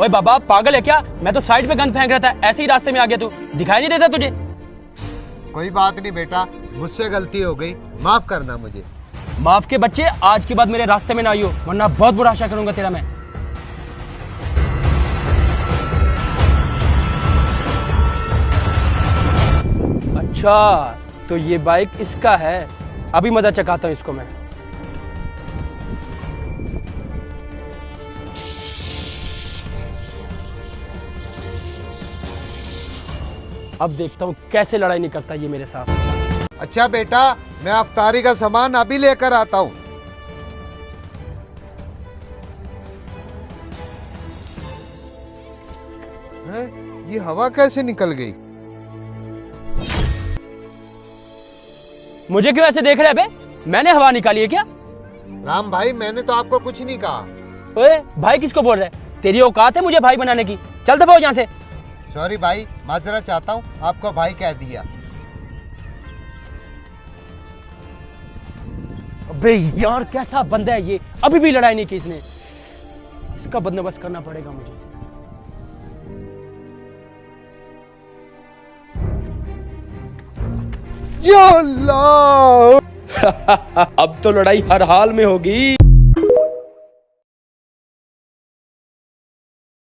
ओए बाबा पागल है क्या? मैं तो साइड पे गंद फेंक रहा था, ऐसे ही रास्ते में आ गया तू। दिखाई नहीं देता तुझे? कोई बात नहीं बेटा, मुझसे गलती हो गई, माफ करना मुझे। माफ के बच्चे, आज के बाद मेरे रास्ते में ना आइयो, वरना बहुत बुरा आशा करूंगा तेरा मैं। अच्छा तो ये बाइक इसका है, अभी मजा चखाता हूं इसको मैं। अब देखता हूँ कैसे लड़ाई नहीं करता ये मेरे साथ। अच्छा बेटा, मैं अफ्तारी का सामान अभी लेकर आता हूँ। ये हवा कैसे निकल गई? मुझे क्यों ऐसे देख रहे हैं बे? मैंने हवा निकाली है क्या? राम भाई, मैंने तो आपको कुछ नहीं कहा। ओए भाई किसको बोल रहे हैं? तेरी औकात है मुझे भाई बनाने की? चल दफा हो यहाँ से। सॉरी भाई, माजरा चाहता हूँ, आपको भाई कह दिया। अबे यार कैसा बंदा है ये, अभी भी लड़ाई नहीं की इसने। इसका बंदोबस्त करना पड़ेगा मुझे। या अल्लाह! अब तो लड़ाई हर हाल में होगी।